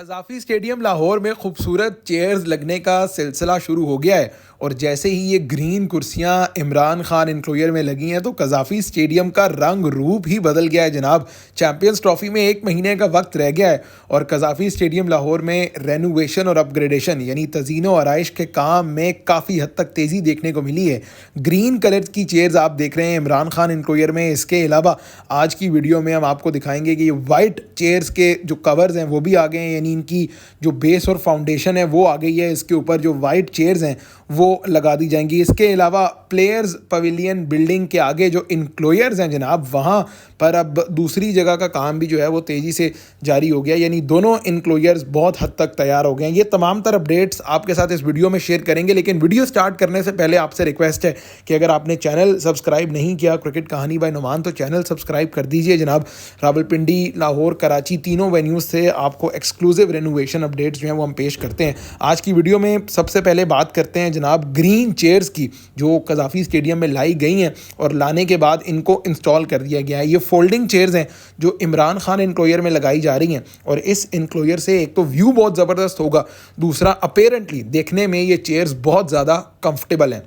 कज़ाफ़ी stadium Lahore में खूबसूरत chairs लगने का सिलसिला शुरू हो गया है और जैसे ही ये ग्रीन कुर्सियां इमरान खान इनक्लोयर में लगी हैं तो कज़ाफ़ी स्टेडियम का रंग रूप ही बदल गया है जनाब। चैंपियंस ट्रॉफी में एक महीने का वक्त रह गया है और कज़ाफ़ी स्टेडियम लाहौर में रेनोवेशन और अपग्रेडेशन यानी तज़ीन व आराइश के काम में काफ़ी हद तक तेज़ी देखने को मिली है। ग्रीन कलर की चेयर्स आप देख रहे हैं इमरान खान इनक्लोयर में। इसके अलावा आज की वीडियो में हम आपको दिखाएंगे कि ये वाइट चेयर्स के जो कवर्स हैं वो भी आ गए हैं, यानी इनकी जो बेस और फाउंडेशन है वो आ गई है। इसके ऊपर जो वाइट चेयर्स हैं वो लगा दी जाएंगी। इसके अलावा प्लेयर्स पवेलियन बिल्डिंग के आगे जो इनक्लोयर्स हैं जनाब, वहाँ पर अब दूसरी जगह का काम भी जो है वो तेज़ी से जारी हो गया, यानी दोनों इनक्लोयर्स बहुत हद तक तैयार हो गए हैं। ये तमाम तर अपडेट्स आपके साथ इस वीडियो में शेयर करेंगे, लेकिन वीडियो स्टार्ट करने से पहले आपसे रिक्वेस्ट है कि अगर आपने चैनल सब्सक्राइब नहीं किया क्रिकेट कहानी बाय नुमान तो चैनल सब्सक्राइब कर दीजिए जनाब। रावलपिंडी, लाहौर, कराची तीनों वेन्यूज़ से आपको एक्सक्लूसिव रेनोवेशन अपडेट्स जो हैं वो हम पेश करते हैं। आज की वीडियो में सबसे पहले बात करते हैं जनाब ग्रीन चेयर्स की जो कज़ाफ़ी स्टेडियम में लाई गई हैं और लाने के बाद इनको इंस्टॉल कर दिया गया है। ये फोल्डिंग चेयर्स हैं जो इमरान खान इनक्लोयर में लगाई जा रही हैं और इस इनक्लोयर से एक तो व्यू बहुत ज़बरदस्त होगा, दूसरा अपेरेंटली देखने में ये चेयर्स बहुत ज़्यादा कंफर्टेबल हैं।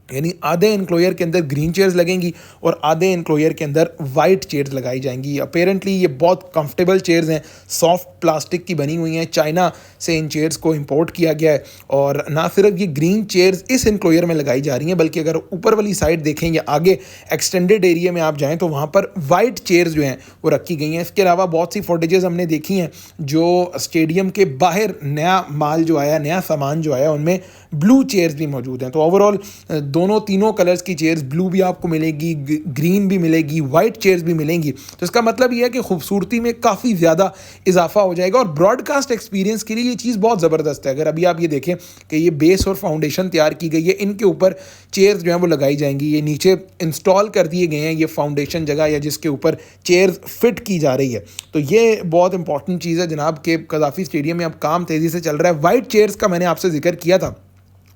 यानी आधे इनक्लोयर के अंदर ग्रीन चेयर्स लगेंगी और आधे इनक्लोयर के अंदर वाइट चेयर्स लगाई जाएंगी। अपेरेंटली ये बहुत कंफर्टेबल चेयर्स हैं, सॉफ्ट प्लास्टिक की बनी हुई हैं। चाइना से इन चेयर्स को इंपोर्ट किया गया है और ना सिर्फ ये ग्रीन चेयर्स इस इनक्लोयर में लगाई जा रही हैं बल्कि अगर ऊपर वाली साइड देखें या आगे एक्सटेंडेड एरिया में आप जाएँ तो वहाँ पर वाइट चेयर्स जो हैं वो रखी गई हैं। इसके अलावा बहुत सी फुटेजेस हमने देखी हैं जो स्टेडियम के बाहर नया माल जो आया, नया सामान जो आया, उनमें ब्लू चेयर्स भी मौजूद हैं। तो ओवरऑल दोनों तीनों कलर्स की चेयर्स, ब्लू भी आपको मिलेगी, ग्रीन भी मिलेगी, वाइट चेयर्स भी मिलेंगी। तो इसका मतलब ये है कि खूबसूरती में काफ़ी ज़्यादा इजाफा हो जाएगा और ब्रॉडकास्ट एक्सपीरियंस के लिए ये चीज़ बहुत ज़बरदस्त है। अगर अभी आप ये देखें कि ये बेस और फाउंडेशन तैयार की गई है, इनके ऊपर चेयर्स जो हैं वो लगाई जाएंगी। ये नीचे इंस्टॉल कर दिए गए हैं ये फाउंडेशन जगह या जिसके ऊपर चेयर्स फिट की जा रही है। तो ये बहुत इंपॉर्टेंट चीज़ है जनाब के कज़ाफ़ी स्टेडियम में अब काम तेज़ी से चल रहा है। वाइट चेयर्स का मैंने आपसे जिक्र किया था,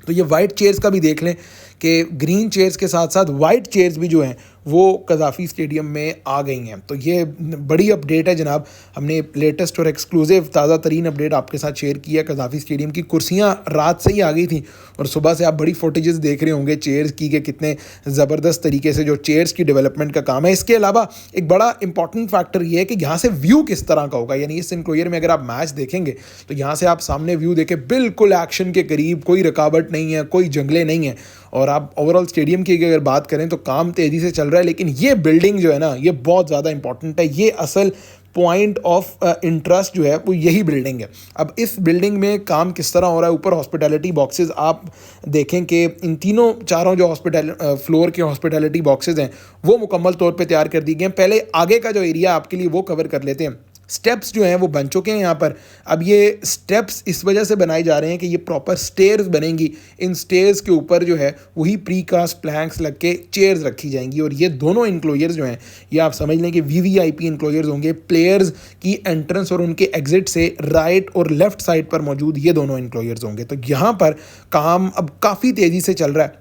तो ये वाइट चेयर्स का भी देख लें कि ग्रीन चेयर्स के साथ साथ वाइट चेयर्स भी जो हैं वो कज़ाफ़ी स्टेडियम में आ गई हैं। तो ये बड़ी अपडेट है जनाब। हमने लेटेस्ट और एक्सक्लूसिव ताज़ा तरीन अपडेट आपके साथ शेयर किया। कज़ाफ़ी स्टेडियम की कुर्सियाँ रात से ही आ गई थी और सुबह से आप बड़ी फुटेजेस देख रहे होंगे चेयर्स की कि कितने ज़बरदस्त तरीके से जो चेयर्स की डेवलपमेंट का काम है। इसके अलावा एक बड़ा इंपॉर्टेंट फैक्टर ये है कि यहाँ से व्यू किस तरह का होगा। यानी इस इनक्लोयर में अगर आप मैच देखेंगे तो यहाँ से आप सामने व्यू देखें, बिल्कुल एक्शन के करीब, कोई रुकावट नहीं है, कोई जंगले नहीं है। और आप ओवरऑल स्टेडियम की अगर बात करें तो काम तेज़ी से चल रहा है, लेकिन ये बिल्डिंग जो है ना ये बहुत ज़्यादा इंपॉर्टेंट है। ये असल पॉइंट ऑफ इंटरेस्ट जो है वो यही बिल्डिंग है। अब इस बिल्डिंग में काम किस तरह हो रहा है, ऊपर हॉस्पिटैलिटी बॉक्सेस आप देखें कि इन तीनों चारों जो फ्लोर के हॉस्पिटैलिटी बॉक्सेस हैं वो मुकम्मल तौर पे तैयार कर दी गए हैं। पहले आगे का जो एरिया आपके लिए वो कवर कर लेते हैं। स्टेप्स जो हैं वो बन चुके हैं यहाँ पर। अब ये स्टेप्स इस वजह से बनाए जा रहे हैं कि ये प्रॉपर स्टेयर्स बनेंगी। इन स्टेयर्स के ऊपर जो है वही प्रीकास्ट प्लैंक्स लग के चेयर्स रखी जाएंगी और ये दोनों इनक्लोयर्स जो हैं ये आप समझ लें कि वीवीआईपी इनक्लोयर्स होंगे। प्लेयर्स की एंट्रेंस और उनके एग्जिट से राइट और लेफ्ट साइड पर मौजूद ये दोनों इनक्लोयर्स होंगे। तो यहाँ पर काम अब काफ़ी तेज़ी से चल रहा है।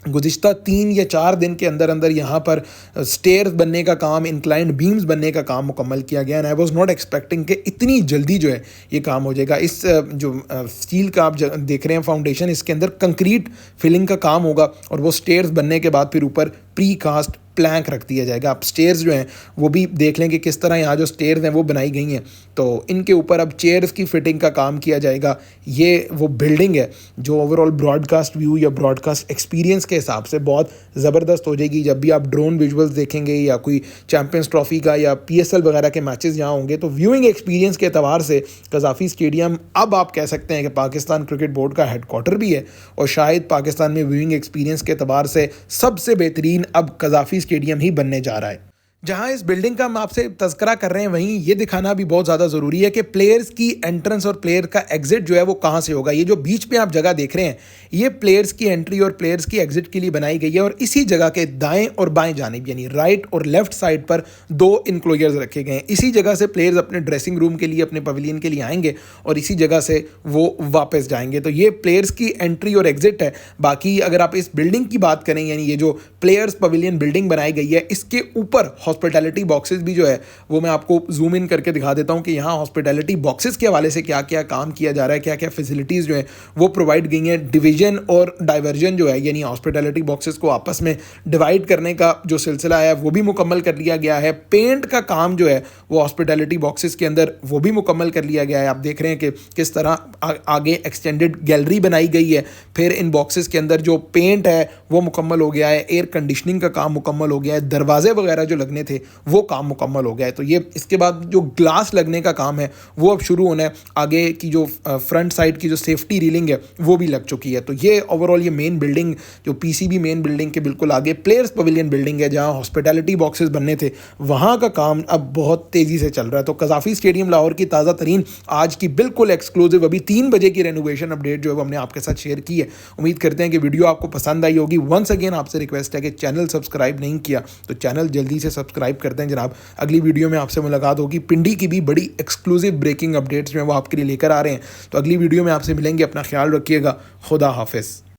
गुज़िश्ता 3 या 4 दिन के अंदर अंदर यहाँ पर स्टेयर्स बनने का काम, इंक्लाइंड बीम्स बनने का काम मुकम्मल किया गया। And I was not expecting कि इतनी जल्दी जो है ये काम हो जाएगा। इस जो स्टील का आप देख रहे हैं फाउंडेशन, इसके अंदर कंक्रीट फिलिंग का काम होगा और वो स्टेयर्स बनने के बाद फिर ऊपर प्री कास्ट प्लैंक रख दिया जाएगा। आप स्टेयर्स जो हैं वो भी देख लें कि किस तरह यहाँ जो स्टेयर्स हैं वो बनाई गई हैं। तो इनके ऊपर अब चेयर्स की फिटिंग का काम किया जाएगा। ये वो बिल्डिंग है जो ओवरऑल ब्रॉडकास्ट व्यू या ब्रॉडकास्ट एक्सपीरियंस के हिसाब से बहुत ज़बरदस्त हो जाएगी। जब भी आप ड्रोन विजुअल्स देखेंगे या कोई चैम्पियंस ट्रॉफी का या PSL वगैरह के मैचेस यहाँ होंगे तो व्यूइंग एक्सपीरियंस के अतबार से कज़ाफ़ी स्टेडियम अब आप कह सकते हैं कि पाकिस्तान क्रिकेट बोर्ड का हेडक्वार्टर भी है और शायद पाकिस्तान में व्यूइंग एक्सपीरियंस के अतबार से सबसे बेहतरीन अब कज़ाफ़ी स्टेडियम ही बनने जा रहा है। जहां इस बिल्डिंग का हम आपसे तज़किरा कर रहे हैं वहीं ये दिखाना भी बहुत ज़्यादा ज़रूरी है कि प्लेयर्स की एंट्रेंस और प्लेयर का एग्जिट जो है वो कहां से होगा। ये जो बीच में आप जगह देख रहे हैं ये प्लेयर्स की एंट्री और प्लेयर्स की एग्जिट के लिए बनाई गई है और इसी जगह के दाएं और बाएं जानिब यानी राइट और लेफ्ट साइड पर 2 इनक्लोयर्स रखे गए हैं। इसी जगह से प्लेयर्स अपने ड्रेसिंग रूम के लिए, अपने पवेलियन के लिए आएंगे और इसी जगह से वो वापस जाएंगे। तो ये प्लेयर्स की एंट्री और एग्जिट है। बाकी अगर आप इस बिल्डिंग की बात करें यानी ये जो प्लेयर्स पवेलियन बिल्डिंग बनाई गई है इसके ऊपर हॉस्पिटैलिटी बॉक्सेस भी जो है वो मैं आपको जूम इन करके दिखा देता हूँ कि यहाँ हॉस्पिटैलिटी बॉक्सेस के हवाले से क्या क्या काम किया जा रहा है, क्या क्या फैसिलिटीज़ जो है वो प्रोवाइड गई हैं। डिवीजन और डाइवर्जन जो है यानी हॉस्पिटैलिटी बॉक्सेस को आपस में डिवाइड करने का जो सिलसिला है वो भी मुकम्मल कर लिया गया है। पेंट का काम जो है वो हॉस्पिटैलिटी बॉक्सेस के अंदर वो भी मुकम्मल कर लिया गया है। आप देख रहे हैं कि किस तरह आगे एक्सटेंडेड गैलरी बनाई गई है। फिर इन बॉक्सेस के अंदर जो पेंट है वो मुकम्मल हो गया है, एयर कंडीशनिंग का काम मुकम्मल हो गया है, दरवाजे वगैरह जो लगने थे वो काम मुकम्मल हो गया है। तो ये इसके बाद जो ग्लास लगने का काम है वो अब शुरू होना है। आगे की जो फ्रंट साइड की जो सेफ्टी रीलिंग है वो भी लग चुकी है। तो ये ओवरऑल ये मेन बिल्डिंग जो पीसीबी मेन बिल्डिंग के बिल्कुल आगे प्लेयर्स पवेलियन बिल्डिंग है जहाँ हॉस्पिटैलिटी बॉक्सेस बनने थे, वहाँ का काम अब बहुत तेज़ी से चल रहा है। तो कज़ाफ़ी स्टेडियम लाहौर की ताज़ा तरीन आज की बिल्कुल एक्सक्लूसिव अभी 3 बजे की रेनोवेशन अपडेट जो है वो हमने आपके साथ शेयर की है। उम्मीद करते हैं कि वीडियो आपको पसंद आई होगी। वंस अगेन आपसे रिक्वेस्ट है कि चैनल सब्सक्राइब नहीं किया तो चैनल जल्दी से सब्सक्राइब करते हैं जनाब। अगली वीडियो में आपसे मुलाकात होगी। पिंडी की भी बड़ी एक्सक्लूसिव ब्रेकिंग अपडेट्स जो है वो आपके लिए लेकर आ रहे हैं। तो अगली वीडियो में आपसे मिलेंगे। अपना ख्याल रखिएगा। खुदा हाफिज़।